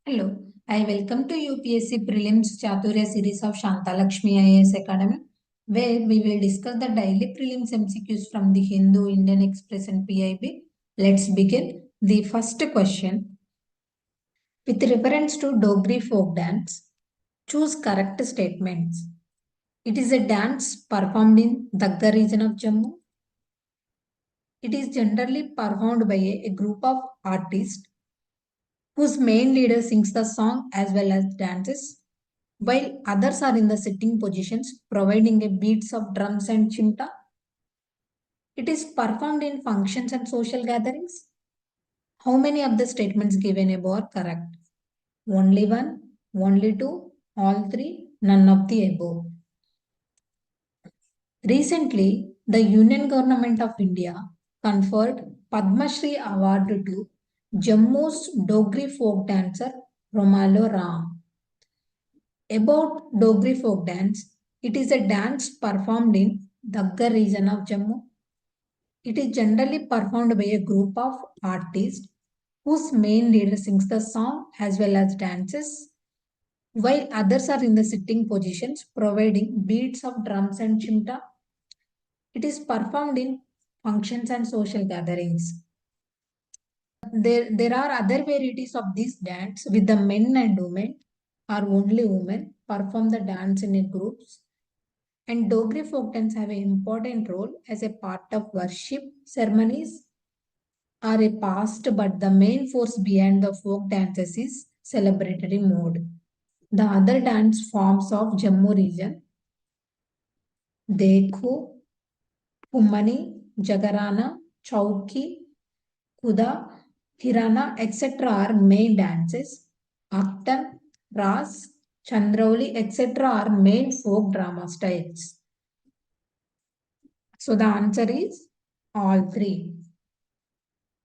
Hello, I welcome to UPSC Prelims Chaturya series of Shantha Lakshmi IAS Academy, where we will discuss the daily prelims MCQs from the Hindu, Indian Express and PIB. Let's begin. The first question. With reference to Dogri folk dance, choose correct statements. It is a dance performed in Dagga region of Jammu. It is generally performed by a group of artists whose main leader sings the song as well as dances, while others are in the sitting positions providing a beats of drums and chimta. It is performed in functions and social gatherings. How many of the statements given above are correct? Only one, only two, all three, none of the above. Recently, the Union Government of India conferred Padma Shri Award to Jammu's Dogri folk dancer Romalo Ram. About Dogri folk dance, it is a dance performed in Dagga region of Jammu. It is generally performed by a group of artists whose main leader sings the song as well as dances, while others are in the sitting positions providing beats of drums and chimta. It is performed in functions and social gatherings. There are other varieties of this dance with the men and women or only women perform the dance in groups. And Dogri folk dance have an important role as a part of worship ceremonies are a past, but the main force behind the folk dances is celebratory mode. The other dance forms of Jammu region, Dekhu, Pummani, Jagarana, Chauki, Kuda, Hirana, etc. are main dances. Aktan, Ras, Chandrauli, etc. are main folk drama styles. So the answer is all three.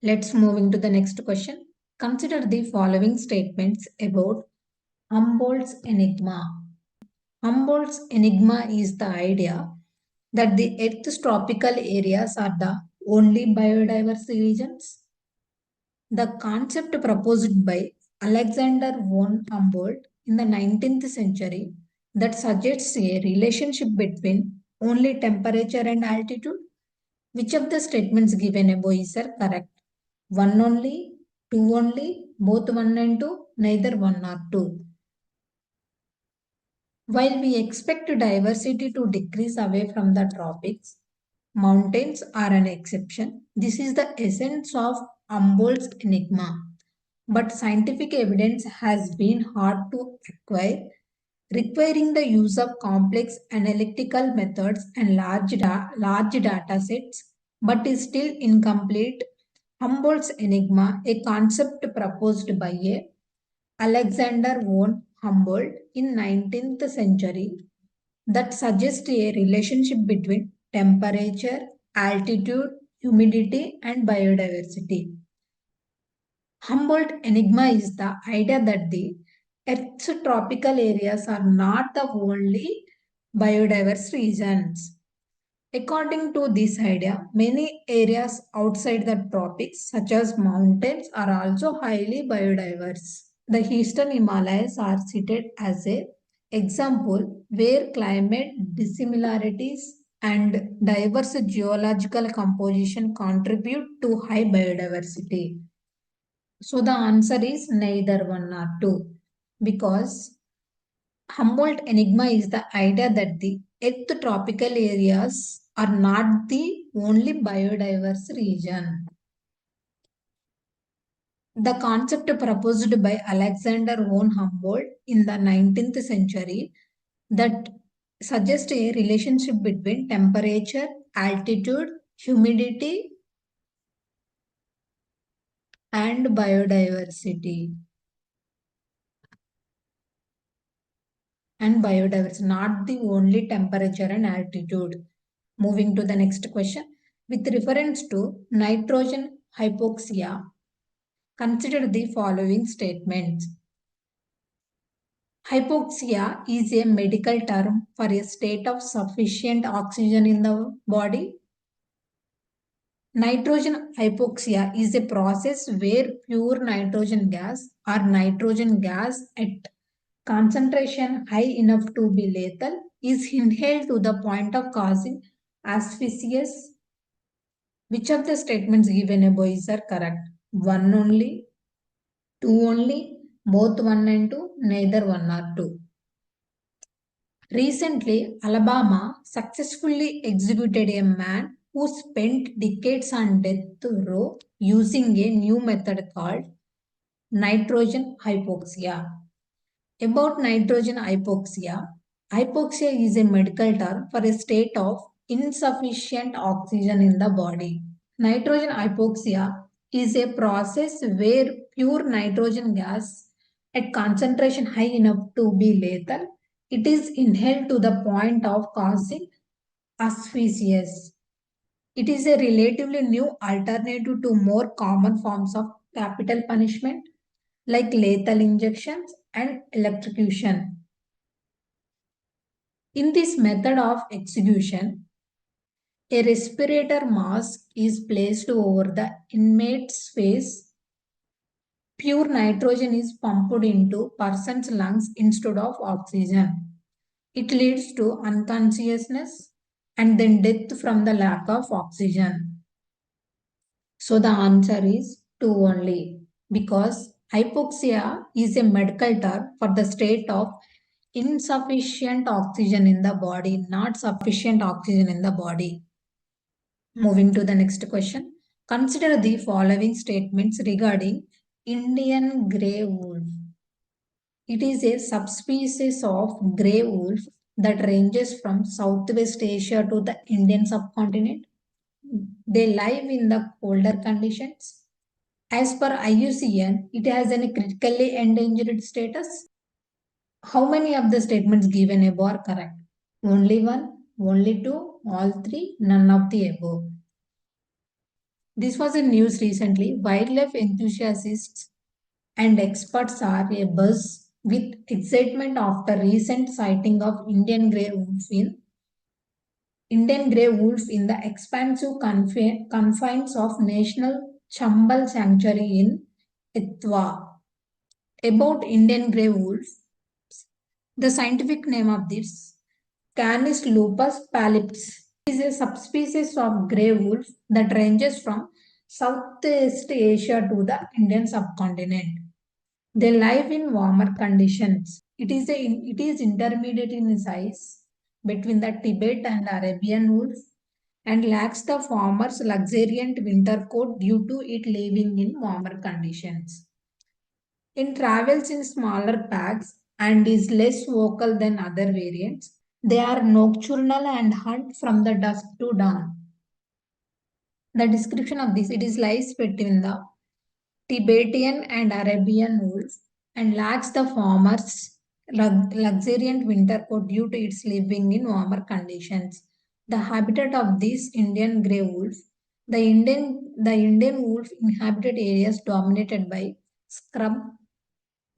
Let's move into the next question. Consider the following statements about Humboldt's Enigma. Humboldt's Enigma is the idea that the Earth's tropical areas are the only biodiverse regions. The concept proposed by Alexander von Humboldt in the 19th century that suggests a relationship between only temperature and altitude. Which of the statements given above is correct? One only, two only, both one and two, neither one or two. While we expect diversity to decrease away from the tropics, mountains are an exception. This is the essence of Humboldt's enigma. But scientific evidence has been hard to acquire, requiring the use of complex analytical methods and large data sets, but is still incomplete. Humboldt's enigma, a concept proposed by Alexander von Humboldt in 19th century that suggests a relationship between temperature, altitude, humidity and biodiversity. Humboldt enigma is the idea that the Earth's tropical areas are not the only biodiverse regions. According to this idea, many areas outside the tropics, such as mountains, are also highly biodiverse. The Eastern Himalayas are cited as an example where climate dissimilarities and diverse geological composition contribute to high biodiversity. So the answer is neither one or two, because Humboldt enigma is the idea that the Earth tropical areas are not the only biodiverse region. The concept proposed by Alexander von Humboldt in the 19th century that suggests a relationship between temperature, altitude, humidity, and biodiversity. Not the only temperature and altitude. Moving to the next question. With reference to nitrogen hypoxia, consider the following statements. Hypoxia is a medical term for a state of sufficient oxygen in the body. Nitrogen hypoxia is a process where pure nitrogen gas or nitrogen gas at concentration high enough to be lethal is inhaled to the point of causing asphyxia. Which of the statements given above is are correct? One only, two only, both one and two, neither one or two. Recently, Alabama successfully executed a man who spent decades on death row using a new method called nitrogen hypoxia. About nitrogen hypoxia, hypoxia is a medical term for a state of insufficient oxygen in the body. Nitrogen hypoxia is a process where pure nitrogen gas at concentration high enough to be lethal, it is inhaled to the point of causing asphyxia. It is a relatively new alternative to more common forms of capital punishment like lethal injections and electrocution. In this method of execution, a respirator mask is placed over the inmate's face. Pure nitrogen is pumped into person's lungs instead of oxygen. It leads to unconsciousness and then death from the lack of oxygen. So the answer is 2 only, because hypoxia is a medical term for the state of insufficient oxygen in the body, not sufficient oxygen in the body. Moving to the next question. Consider the following statements regarding Indian grey wolf. It is a subspecies of grey wolf that ranges from Southwest Asia to the Indian subcontinent. They live in the colder conditions. As per IUCN, it has a critically endangered status. How many of the statements given above are correct? Only one, only two, all three, none of the above. This was in news recently. Wildlife enthusiasts and experts are abuzz with excitement after recent sighting of Indian grey wolf in the expansive confines of National Chambal Sanctuary in Etwa. About Indian grey wolf, the scientific name of this Canis lupus pallips is a subspecies of grey wolf that ranges from Southeast Asia to the Indian subcontinent. They live in warmer conditions. It is intermediate in size between the Tibet and Arabian wolf and lacks the former's luxuriant winter coat due to it living in warmer conditions. It travels in smaller packs and is less vocal than other variants. They are nocturnal and hunt from the dusk to dawn. The description of this, it is lies between the Tibetan and Arabian wolf and lacks the former's luxuriant winter coat due to its living in warmer conditions. The habitat of this Indian grey wolf, the Indian wolf inhabited areas dominated by scrub,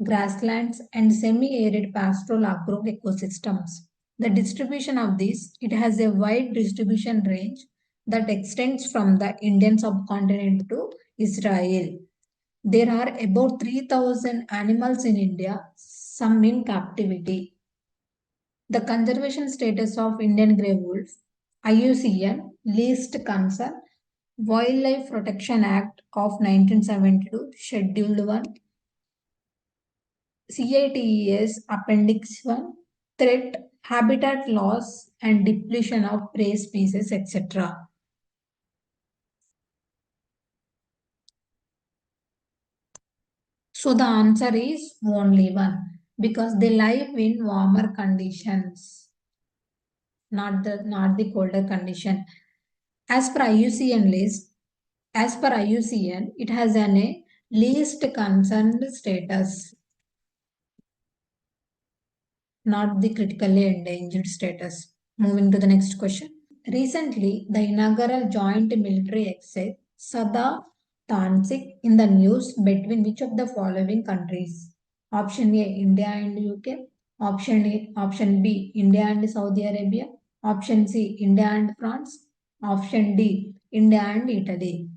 grasslands, and semi-arid pastoral agro ecosystems. The distribution of this, it has a wide distribution range that extends from the Indian subcontinent to Israel. There are about 3,000 animals in India, some in captivity. The conservation status of Indian grey wolf, IUCN, least concern, Wildlife Protection Act of 1972, Schedule 1, CITES Appendix 1, threat, habitat loss and depletion of prey species, etc. So the answer is only one, because they live in warmer conditions, not the colder condition. As per IUCN list, as per IUCN, it has a least concerned status, not the critically endangered status. Moving to the next question. Recently, the inaugural joint military exercise Sada Tansik in the news between which of the following countries? Option A, India and UK. Option B, India and Saudi Arabia. Option C, India and France. Option D, India and Italy.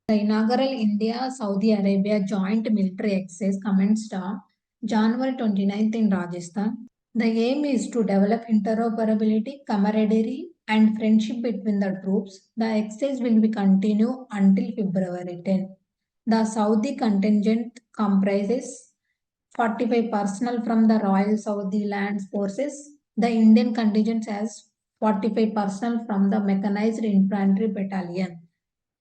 The inaugural India-Saudi Arabia joint military exercise commenced on January 29th in Rajasthan. The aim is to develop interoperability, camaraderie, and friendship between the troops. The exercise will be continued until February 10. The Saudi contingent comprises 45 personnel from the Royal Saudi Land Forces. The Indian contingent has 45 personnel from the Mechanized Infantry Battalion.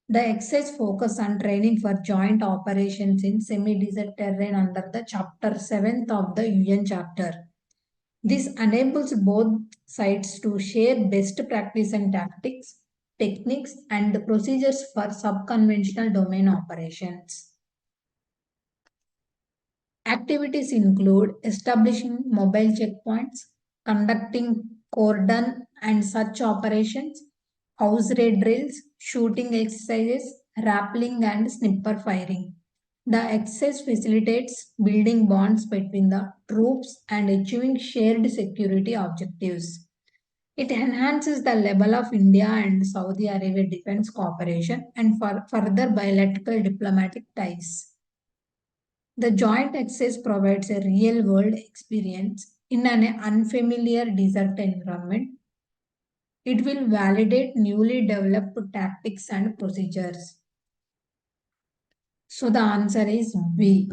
The exercise focus on training for joint operations in semi-desert terrain under the Chapter 7th of the UN Charter. This enables both sides to share best practice and tactics, techniques, and procedures for sub-conventional domain operations. Activities include establishing mobile checkpoints, conducting cordon and search operations, house raid drills, shooting exercises, rappelling and snipper firing. The exercise facilitates building bonds between the troops and achieving shared security objectives. It enhances the level of India and Saudi Arabia defense cooperation and further bilateral diplomatic ties. The joint exercise provides a real-world experience in an unfamiliar desert environment. It will validate newly developed tactics and procedures. So the answer is B,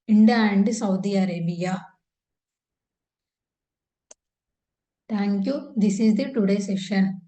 India and Saudi Arabia. Thank you. This is the today's session.